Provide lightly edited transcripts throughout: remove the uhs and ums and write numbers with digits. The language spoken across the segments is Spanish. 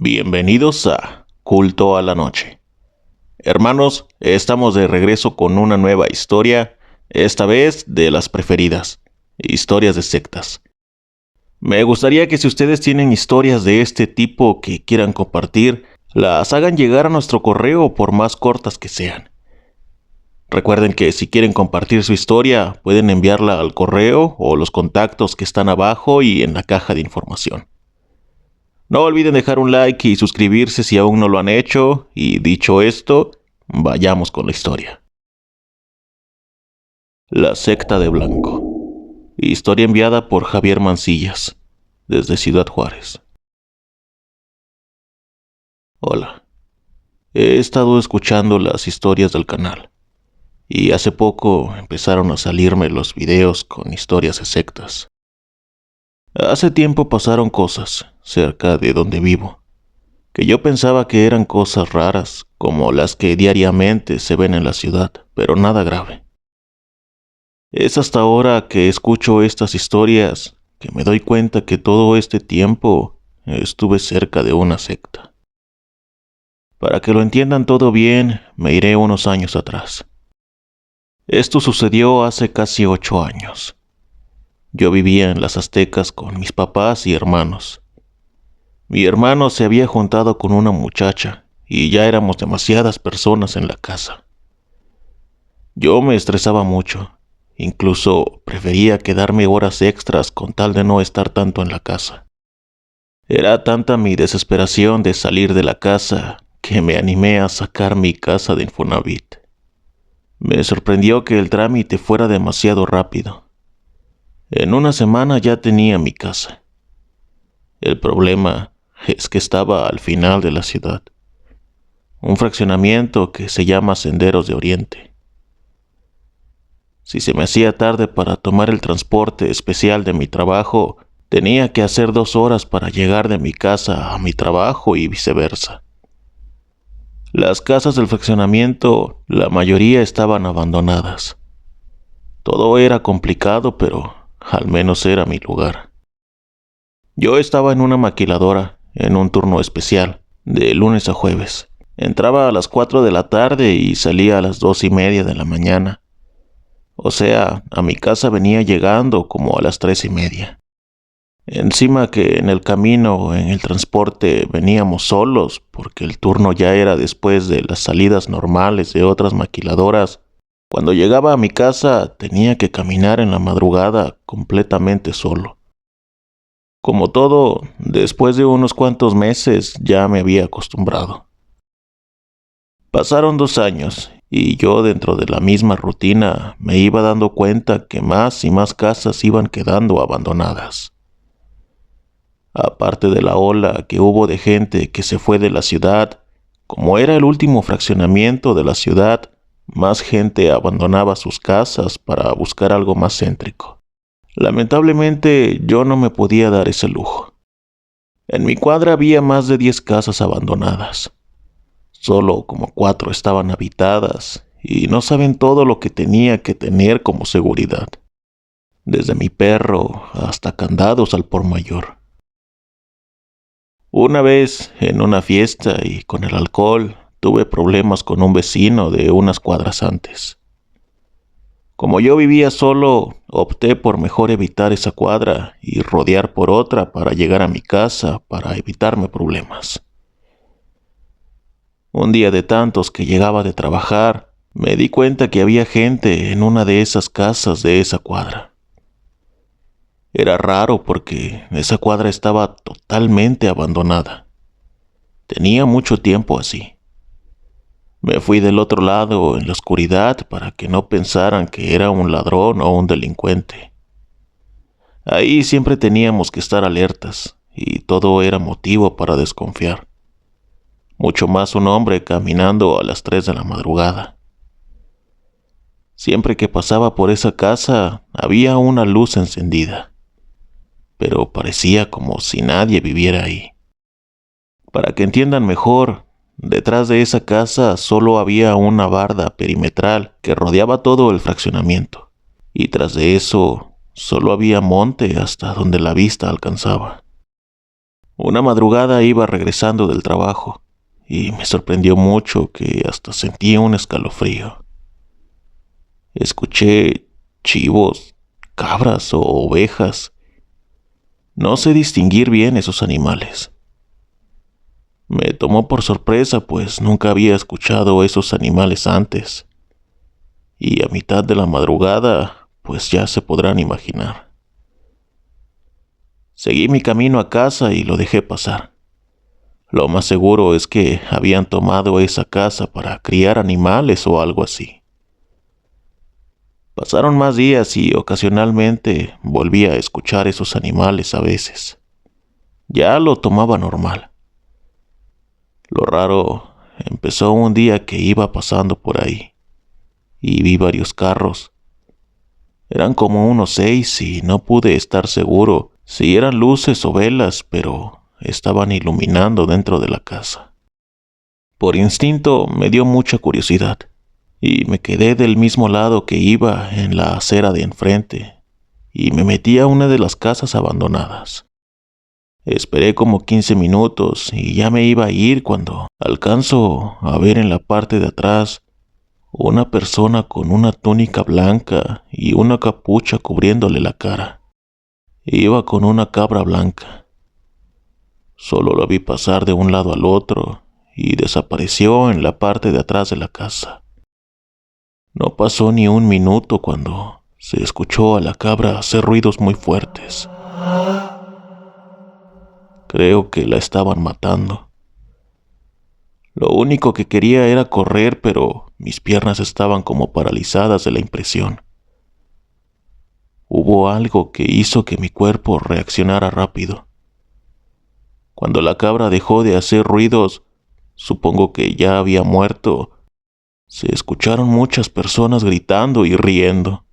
Bienvenidos a Culto a la Noche. Hermanos, estamos de regreso con una nueva historia, esta vez de las preferidas, historias de sectas. Me gustaría que si ustedes tienen historias de este tipo que quieran compartir, las hagan llegar a nuestro correo por más cortas que sean. Recuerden que si quieren compartir su historia, pueden enviarla al correo o los contactos que están abajo y en la caja de información. No olviden dejar un like y suscribirse si aún no lo han hecho, y dicho esto, vayamos con la historia. La secta de Blanco. Historia enviada por Javier Mancillas, desde Ciudad Juárez. Hola. He estado escuchando las historias del canal, y hace poco empezaron a salirme los videos con historias de sectas. Hace tiempo pasaron cosas cerca de donde vivo, que yo pensaba que eran cosas raras, como las que diariamente se ven en la ciudad, pero nada grave. Es hasta ahora que escucho estas historias que me doy cuenta que todo este tiempo estuve cerca de una secta. Para que lo entiendan todo bien, me iré unos años atrás. Esto sucedió hace casi 8 años. Yo vivía en las Aztecas con mis papás y hermanos. Mi hermano se había juntado con una muchacha y ya éramos demasiadas personas en la casa. Yo me estresaba mucho, incluso prefería quedarme horas extras con tal de no estar tanto en la casa. Era tanta mi desesperación de salir de la casa que me animé a sacar mi casa de Infonavit. Me sorprendió que el trámite fuera demasiado rápido. En una semana ya tenía mi casa. El problema es que estaba al final de la ciudad, un fraccionamiento que se llama Senderos de Oriente. Si se me hacía tarde para tomar el transporte especial de mi trabajo, tenía que hacer 2 horas para llegar de mi casa a mi trabajo y viceversa. Las casas del fraccionamiento, la mayoría estaban abandonadas. Todo era complicado, pero al menos era mi lugar. Yo estaba en una maquiladora, en un turno especial, de lunes a jueves. Entraba a las 4 de la tarde y salía a las 2:30 de la mañana. O sea, a mi casa venía llegando como a las 3:30. Encima que en el camino, en el transporte, veníamos solos, porque el turno ya era después de las salidas normales de otras maquiladoras. Cuando llegaba a mi casa, tenía que caminar en la madrugada completamente solo. Como todo, después de unos cuantos meses ya me había acostumbrado. Pasaron 2 años y yo, dentro de la misma rutina, me iba dando cuenta que más y más casas iban quedando abandonadas. Aparte de la ola que hubo de gente que se fue de la ciudad, como era el último fraccionamiento de la ciudad, más gente abandonaba sus casas para buscar algo más céntrico. Lamentablemente, yo no me podía dar ese lujo. En mi cuadra había más de 10 casas abandonadas. Solo como 4 estaban habitadas y no saben todo lo que tenía que tener como seguridad. Desde mi perro hasta candados al por mayor. Una vez, en una fiesta y con el alcohol, tuve problemas con un vecino de unas cuadras antes. Como yo vivía solo, opté por mejor evitar esa cuadra y rodear por otra para llegar a mi casa para evitarme problemas. Un día de tantos que llegaba de trabajar, me di cuenta que había gente en una de esas casas de esa cuadra. Era raro porque esa cuadra estaba totalmente abandonada. Tenía mucho tiempo así. Me fui del otro lado en la oscuridad para que no pensaran que era un ladrón o un delincuente. Ahí siempre teníamos que estar alertas y todo era motivo para desconfiar. Mucho más un hombre caminando a las 3 de la madrugada. Siempre que pasaba por esa casa había una luz encendida, pero parecía como si nadie viviera ahí. Para que entiendan mejor, detrás de esa casa solo había una barda perimetral que rodeaba todo el fraccionamiento, y tras de eso solo había monte hasta donde la vista alcanzaba. Una madrugada iba regresando del trabajo y me sorprendió mucho que hasta sentí un escalofrío. Escuché chivos, cabras o ovejas. No sé distinguir bien esos animales. Me tomó por sorpresa, pues nunca había escuchado esos animales antes. Y a mitad de la madrugada, pues ya se podrán imaginar. Seguí mi camino a casa y lo dejé pasar. Lo más seguro es que habían tomado esa casa para criar animales o algo así. Pasaron más días y ocasionalmente volví a escuchar esos animales a veces. Ya lo tomaba normal. Lo raro empezó un día que iba pasando por ahí y vi varios carros. Eran como unos 6 y no pude estar seguro si eran luces o velas, pero estaban iluminando dentro de la casa. Por instinto me dio mucha curiosidad y me quedé del mismo lado que iba en la acera de enfrente y me metí a una de las casas abandonadas. Esperé como 15 minutos y ya me iba a ir cuando alcanzo a ver en la parte de atrás una persona con una túnica blanca y una capucha cubriéndole la cara. Iba con una cabra blanca. Solo la vi pasar de un lado al otro y desapareció en la parte de atrás de la casa. No pasó ni un minuto cuando se escuchó a la cabra hacer ruidos muy fuertes. Creo que la estaban matando. Lo único que quería era correr, pero mis piernas estaban como paralizadas de la impresión. Hubo algo que hizo que mi cuerpo reaccionara rápido. Cuando la cabra dejó de hacer ruidos, supongo que ya había muerto, se escucharon muchas personas gritando y riendo.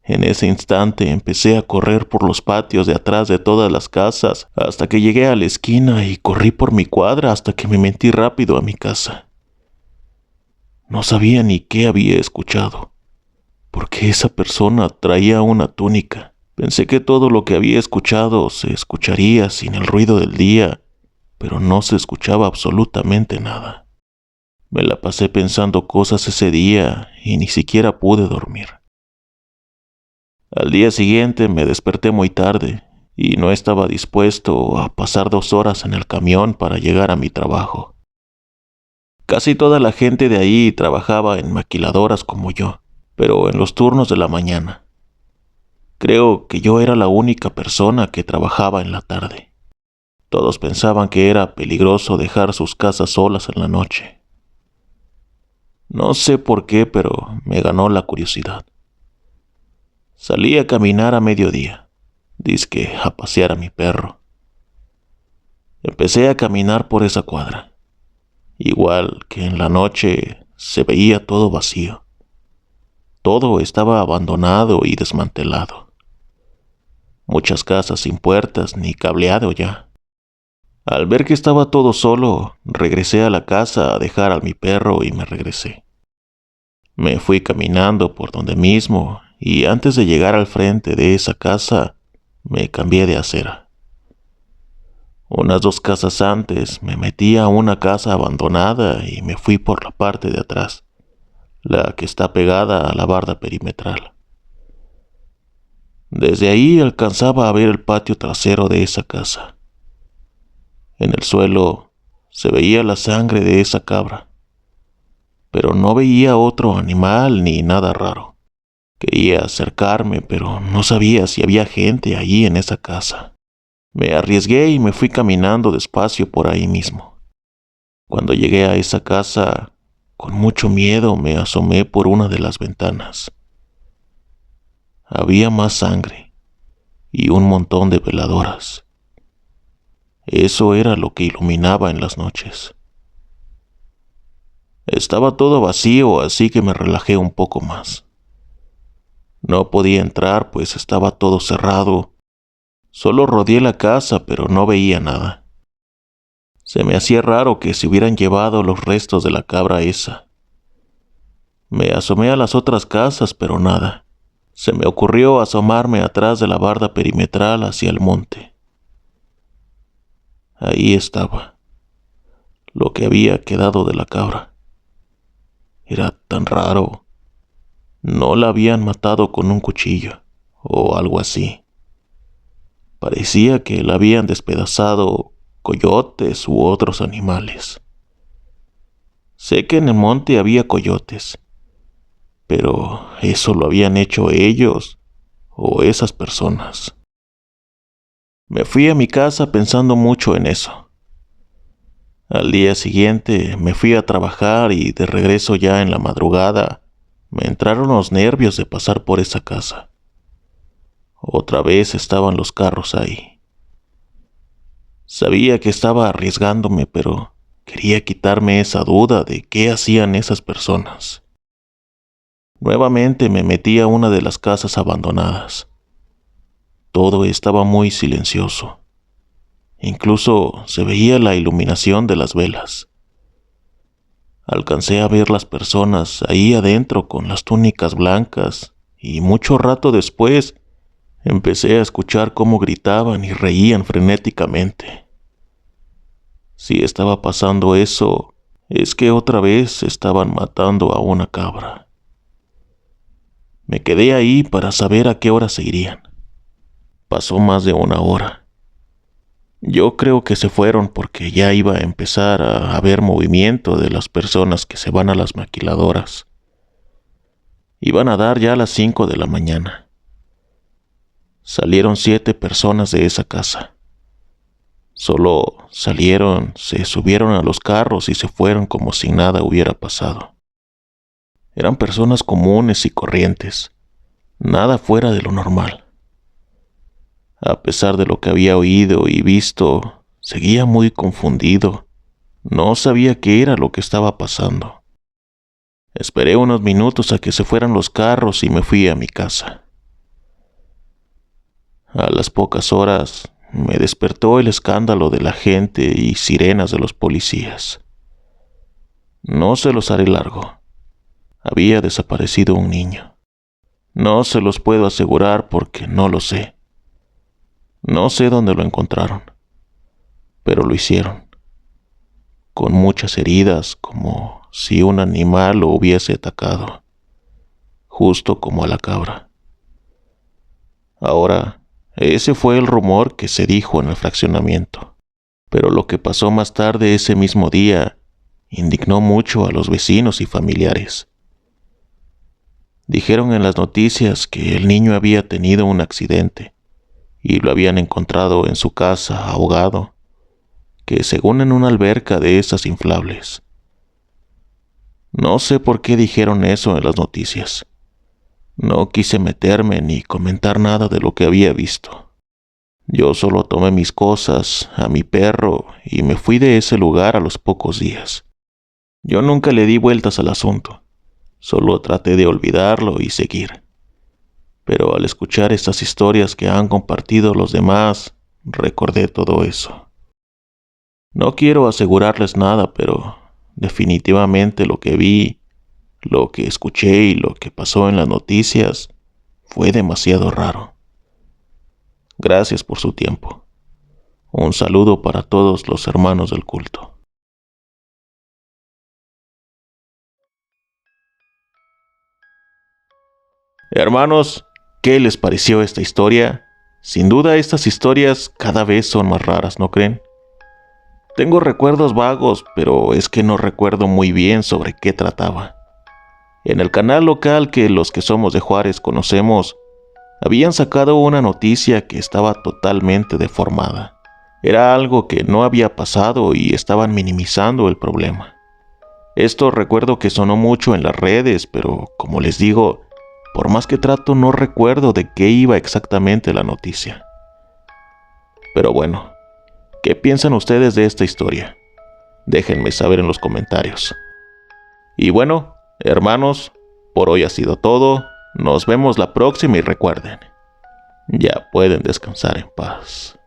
En ese instante empecé a correr por los patios de atrás de todas las casas hasta que llegué a la esquina y corrí por mi cuadra hasta que me metí rápido a mi casa. No sabía ni qué había escuchado, porque esa persona traía una túnica. Pensé que todo lo que había escuchado se escucharía sin el ruido del día, pero no se escuchaba absolutamente nada. Me la pasé pensando cosas ese día y ni siquiera pude dormir. Al día siguiente me desperté muy tarde y no estaba dispuesto a pasar 2 horas en el camión para llegar a mi trabajo. Casi toda la gente de ahí trabajaba en maquiladoras como yo, pero en los turnos de la mañana. Creo que yo era la única persona que trabajaba en la tarde. Todos pensaban que era peligroso dejar sus casas solas en la noche. No sé por qué, pero me ganó la curiosidad. Salí a caminar a mediodía, dizque a pasear a mi perro. Empecé a caminar por esa cuadra. Igual que en la noche se veía todo vacío. Todo estaba abandonado y desmantelado. Muchas casas sin puertas ni cableado ya. Al ver que estaba todo solo, regresé a la casa a dejar a mi perro y me regresé. Me fui caminando por donde mismo y antes de llegar al frente de esa casa, me cambié de acera. Unas 2 casas antes me metí a una casa abandonada y me fui por la parte de atrás, la que está pegada a la barda perimetral. Desde ahí alcanzaba a ver el patio trasero de esa casa. En el suelo se veía la sangre de esa cabra, pero no veía otro animal ni nada raro. Quería acercarme, pero no sabía si había gente allí en esa casa. Me arriesgué y me fui caminando despacio por ahí mismo. Cuando llegué a esa casa, con mucho miedo me asomé por una de las ventanas. Había más sangre y un montón de veladoras. Eso era lo que iluminaba en las noches. Estaba todo vacío, así que me relajé un poco más. No podía entrar, pues estaba todo cerrado. Solo rodeé la casa, pero no veía nada. Se me hacía raro que se hubieran llevado los restos de la cabra esa. Me asomé a las otras casas, pero nada. Se me ocurrió asomarme atrás de la barda perimetral hacia el monte. ahí estaba, lo que había quedado de la cabra. Era tan raro. No la habían matado con un cuchillo o algo así. Parecía que la habían despedazado coyotes u otros animales. Sé que en el monte había coyotes, pero eso lo habían hecho ellos o esas personas. Me fui a mi casa pensando mucho en eso. Al día siguiente me fui a trabajar y de regreso ya en la madrugada me entraron los nervios de pasar por esa casa. Otra vez estaban los carros ahí. Sabía que estaba arriesgándome, pero quería quitarme esa duda de qué hacían esas personas. Nuevamente me metí a una de las casas abandonadas. Todo estaba muy silencioso. Incluso se veía la iluminación de las velas. Alcancé a ver las personas ahí adentro con las túnicas blancas y mucho rato después empecé a escuchar cómo gritaban y reían frenéticamente. Si estaba pasando eso, es que otra vez estaban matando a una cabra. Me quedé ahí para saber a qué hora se irían. Pasó más de una hora. Yo creo que se fueron porque ya iba a empezar a haber movimiento de las personas que se van a las maquiladoras. Iban a dar ya las 5 de la mañana. Salieron 7 personas de esa casa. Solo salieron, se subieron a los carros y se fueron como si nada hubiera pasado. Eran personas comunes y corrientes, nada fuera de lo normal. A pesar de lo que había oído y visto, seguía muy confundido. No sabía qué era lo que estaba pasando. Esperé unos minutos a que se fueran los carros y me fui a mi casa. A las pocas horas me despertó el escándalo de la gente y sirenas de los policías. No se los haré largo. Había desaparecido un niño. No se los puedo asegurar porque no lo sé. No sé dónde lo encontraron, pero lo hicieron. Con muchas heridas, como si un animal lo hubiese atacado, justo como a la cabra. Ahora, ese fue el rumor que se dijo en el fraccionamiento, pero lo que pasó más tarde ese mismo día indignó mucho a los vecinos y familiares. Dijeron en las noticias que el niño había tenido un accidente y lo habían encontrado en su casa ahogado, que según en una alberca de esas inflables. No sé por qué dijeron eso en las noticias. No quise meterme ni comentar nada de lo que había visto. Yo solo tomé mis cosas, a mi perro, y me fui de ese lugar a los pocos días. Yo nunca le di vueltas al asunto, solo traté de olvidarlo y seguir. Pero al escuchar estas historias que han compartido los demás, recordé todo eso. No quiero asegurarles nada, pero definitivamente lo que vi, lo que escuché y lo que pasó en las noticias fue demasiado raro. Gracias por su tiempo. Un saludo para todos los hermanos del culto. Hermanos, ¿qué les pareció esta historia? Sin duda estas historias cada vez son más raras, ¿no creen? Tengo recuerdos vagos, pero es que no recuerdo muy bien sobre qué trataba. En el canal local que los que somos de Juárez conocemos, habían sacado una noticia que estaba totalmente deformada. Era algo que no había pasado y estaban minimizando el problema. Esto recuerdo que sonó mucho en las redes, pero como les digo, por más que trato no recuerdo de qué iba exactamente la noticia. Pero bueno, ¿qué piensan ustedes de esta historia? Déjenme saber en los comentarios. Y bueno, hermanos, por hoy ha sido todo. Nos vemos la próxima y recuerden, ya pueden descansar en paz.